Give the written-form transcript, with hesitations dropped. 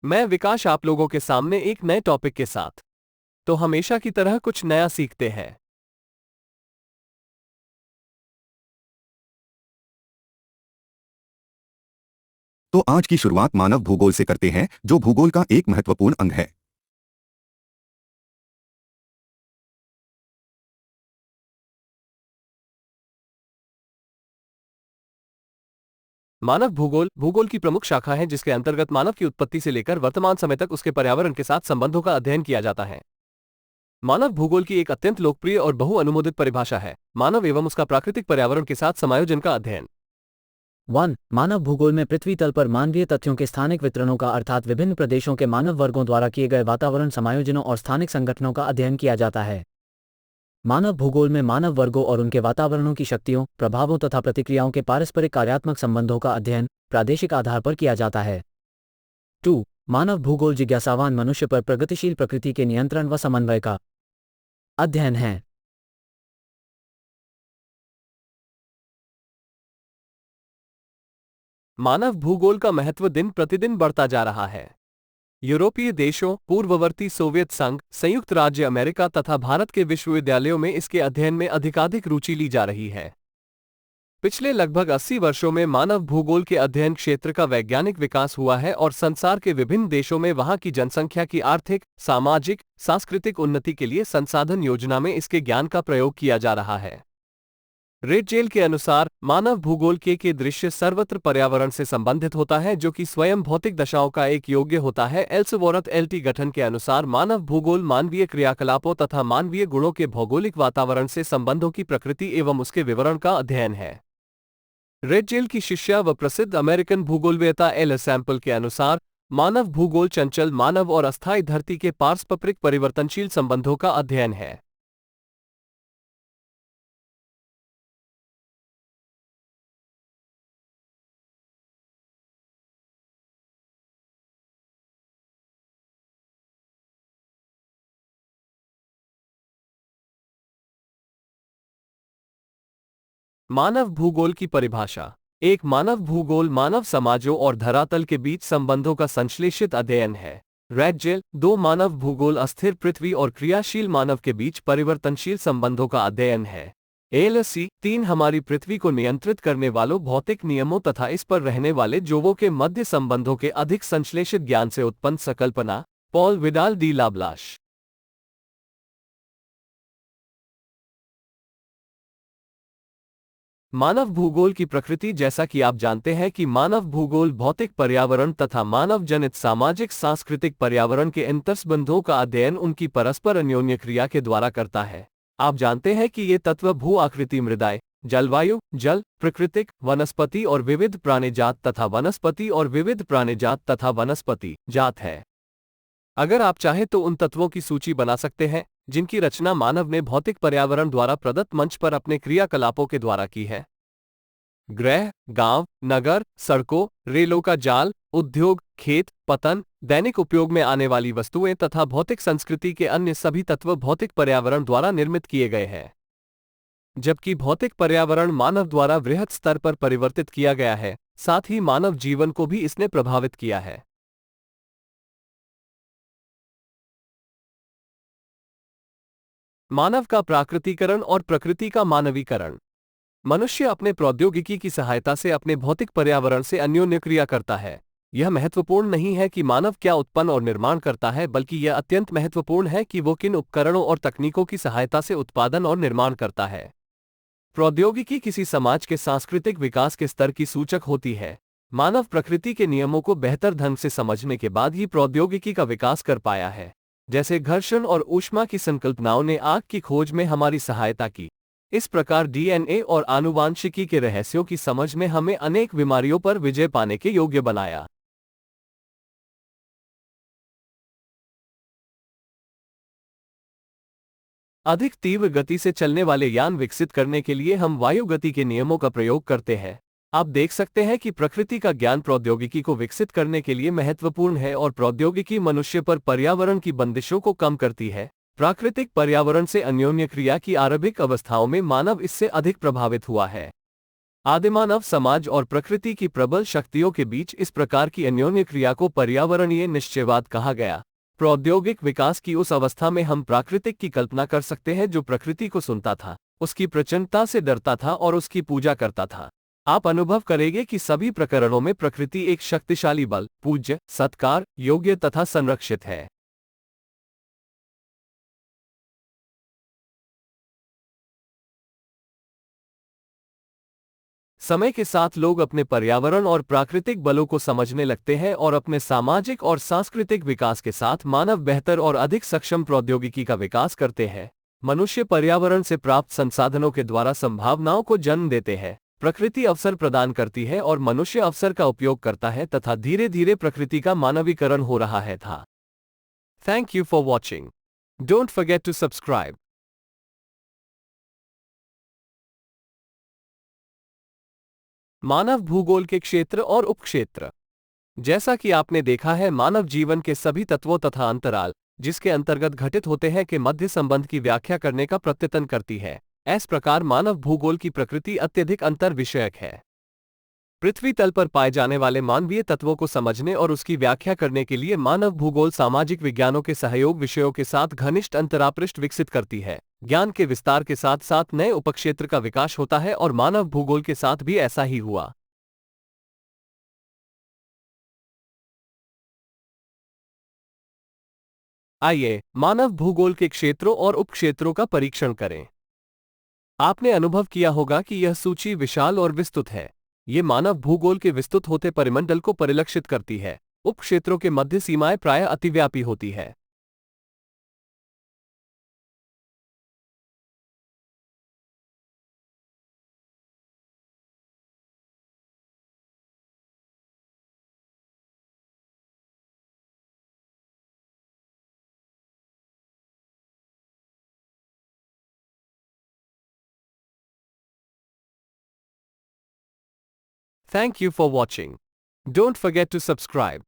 मैं विकास आप लोगों के सामने एक नए टॉपिक के साथ। तो हमेशा की तरह कुछ नया सीखते हैं। तो आज की शुरुआत मानव भूगोल से करते हैं, जो भूगोल का एक महत्वपूर्ण अंग है। मानव भूगोल भूगोल की प्रमुख शाखा है जिसके अंतर्गत मानव की उत्पत्ति से लेकर वर्तमान समय तक उसके पर्यावरण के साथ संबंधों का अध्ययन किया जाता है। मानव भूगोल की एक अत्यंत लोकप्रिय और बहुअनुमोदित परिभाषा है मानव एवं उसका प्राकृतिक पर्यावरण के साथ समायोजन का अध्ययन। 1. मानव भूगोल में पृथ्वी तल पर मानवीय तथ्यों के स्थानिक वितरणों का अर्थात विभिन्न प्रदेशों के मानव वर्गों द्वारा किए गए वातावरण समायोजनों और स्थानिक संगठनों का अध्ययन किया जाता है। मानव भूगोल में मानव वर्गों और उनके वातावरणों की शक्तियों, प्रभावों तथा प्रतिक्रियाओं के पारस्परिक कार्यात्मक संबंधों का अध्ययन प्रादेशिक आधार पर किया जाता है। 2. मानव भूगोल जिज्ञासावान मनुष्य पर प्रगतिशील प्रकृति के नियंत्रण व समन्वय का अध्ययन है। मानव भूगोल का महत्व दिन प्रतिदिन बढ़ता जा रहा है। यूरोपीय देशों, पूर्ववर्ती सोवियत संघ, संयुक्त राज्य अमेरिका तथा भारत के विश्वविद्यालयों में इसके अध्ययन में अधिकाधिक रुचि ली जा रही है। पिछले लगभग 80 वर्षों में मानव भूगोल के अध्ययन क्षेत्र का वैज्ञानिक विकास हुआ है और संसार के विभिन्न देशों में वहां की जनसंख्या की आर्थिक, सामाजिक, सांस्कृतिक उन्नति के लिए संसाधन योजना में इसके ज्ञान का प्रयोग किया जा रहा है। रेडजेल के अनुसार मानव भूगोल के दृश्य सर्वत्र पर्यावरण से संबंधित होता है जो कि स्वयं भौतिक दशाओं का एक योग्य होता है। एल्सवोर्थ एलटी गठन के अनुसार मानव भूगोल मानवीय क्रियाकलापों तथा मानवीय गुणों के भौगोलिक वातावरण से संबंधों की प्रकृति एवं उसके विवरण का अध्ययन है। रेडजेल की शिष्या व प्रसिद्ध अमेरिकन भूगोलवेत्ता एल सैंपल के अनुसार मानव भूगोल चंचल मानव और अस्थायी धरती के पारस्परिक परिवर्तनशील संबंधों का अध्ययन है। मानव भूगोल की परिभाषा। एक मानव भूगोल मानव समाजों और धरातल के बीच संबंधों का संश्लेषित अध्ययन है। रेडजेल 2 मानव भूगोल अस्थिर पृथ्वी और क्रियाशील मानव के बीच परिवर्तनशील संबंधों का अध्ययन है। एलसी 3 हमारी पृथ्वी को नियंत्रित करने वालों भौतिक नियमों तथा इस पर रहने वाले जीवों के मध्य संबंधों के अधिक संश्लेषित ज्ञान से उत्पन्न संकल्पना। Paul Vidal de la Blache. मानव भूगोल की प्रकृति। जैसा कि आप जानते हैं कि मानव भूगोल भौतिक पर्यावरण तथा मानव जनित सामाजिक सांस्कृतिक पर्यावरण के अंतर्संबंधों का अध्ययन उनकी परस्पर अन्योन्य क्रिया के द्वारा करता है। आप जानते हैं कि ये तत्व भू आकृति, मृदाएं, जलवायु, जल, प्राकृतिक, वनस्पति और विविध प्राणीजात तथा वनस्पति और विविध प्राणीजात तथा वनस्पति जात है। अगर आप चाहें तो उन तत्वों की सूची बना सकते हैं जिनकी रचना मानव ने भौतिक पर्यावरण द्वारा प्रदत्त मंच पर अपने क्रियाकलापों के द्वारा की है। गृह, गांव, नगर, सड़कों, रेलों का जाल, उद्योग, खेत, पतन, दैनिक उपयोग में आने वाली वस्तुएं तथा भौतिक संस्कृति के अन्य सभी तत्व भौतिक पर्यावरण द्वारा निर्मित किए गए हैं। जबकि भौतिक पर्यावरण मानव द्वारा वृहद स्तर पर परिवर्तित किया गया है, साथ ही मानव जीवन को भी इसने प्रभावित किया है। मानव का प्राकृतिकरण और प्रकृति का मानवीकरण। मनुष्य अपने प्रौद्योगिकी की सहायता से अपने भौतिक पर्यावरण से अन्योन्य क्रिया करता है। यह महत्वपूर्ण नहीं है कि मानव क्या उत्पन्न और निर्माण करता है, बल्कि यह अत्यंत महत्वपूर्ण है कि वो किन उपकरणों और तकनीकों की सहायता से उत्पादन और निर्माण करता है। प्रौद्योगिकी किसी समाज के सांस्कृतिक विकास के स्तर की सूचक होती है। मानव प्रकृति के नियमों को बेहतर ढंग से समझने के बाद ही प्रौद्योगिकी का विकास कर पाया है। जैसे घर्षण और ऊष्मा की संकल्पनाओं ने आग की खोज में हमारी सहायता की, इस प्रकार डीएनए और आनुवांशिकी के रहस्यों की समझ में हमें अनेक बीमारियों पर विजय पाने के योग्य बनाया। अधिक तीव्र गति से चलने वाले यान विकसित करने के लिए हम वायु गति के नियमों का प्रयोग करते हैं। आप देख सकते हैं कि प्रकृति का ज्ञान प्रौद्योगिकी को विकसित करने के लिए महत्वपूर्ण है और प्रौद्योगिकी मनुष्य पर पर्यावरण की बंदिशों को कम करती है। प्राकृतिक पर्यावरण से अन्योन्य क्रिया की आरंभिक अवस्थाओं में मानव इससे अधिक प्रभावित हुआ है। आदिमानव समाज और प्रकृति की प्रबल शक्तियों के बीच इस प्रकार की अन्योन्य क्रिया को पर्यावरणीय निश्चयवाद कहा गया। प्रौद्योगिक विकास की उस अवस्था में हम प्राकृतिक की कल्पना कर सकते हैं जो प्रकृति को सुनता था, उसकी प्रचंडता से डरता था और उसकी पूजा करता था। आप अनुभव करेंगे कि सभी प्रकरणों में प्रकृति एक शक्तिशाली बल, पूज्य, सत्कार योग्य तथा संरक्षित है। समय के साथ लोग अपने पर्यावरण और प्राकृतिक बलों को समझने लगते हैं और अपने सामाजिक और सांस्कृतिक विकास के साथ मानव बेहतर और अधिक सक्षम प्रौद्योगिकी का विकास करते हैं। मनुष्य पर्यावरण से प्राप्त संसाधनों के द्वारा संभावनाओं को जन्म देते हैं। प्रकृति अवसर प्रदान करती है और मनुष्य अवसर का उपयोग करता है तथा धीरे धीरे प्रकृति का मानवीकरण हो रहा है था। Thank you for watching. Don't forget to subscribe. मानव भूगोल के क्षेत्र और उपक्षेत्र। जैसा कि आपने देखा है, मानव जीवन के सभी तत्वों तथा अंतराल जिसके अंतर्गत घटित होते हैं के मध्य संबंध की व्याख्या करने का प्रत्यतन करती है। इस प्रकार मानव भूगोल की प्रकृति अत्यधिक अंतर विषयक है। पृथ्वी तल पर पाए जाने वाले मानवीय तत्वों को समझने और उसकी व्याख्या करने के लिए मानव भूगोल सामाजिक विज्ञानों के सहयोग विषयों के साथ घनिष्ठ अंतरापृष्ठ विकसित करती है। ज्ञान के विस्तार के साथ साथ नए उपक्षेत्र का विकास होता है और मानव भूगोल के साथ भी ऐसा ही हुआ। आइए मानव भूगोल के क्षेत्रों और उपक्षेत्रों का परीक्षण करें। आपने अनुभव किया होगा कि यह सूची विशाल और विस्तृत है। ये मानव भूगोल के विस्तृत होते परिमंडल को परिलक्षित करती है। उपक्षेत्रों के मध्य सीमाएं प्रायः अतिव्यापी होती है। Thank you for watching. Don't forget to subscribe.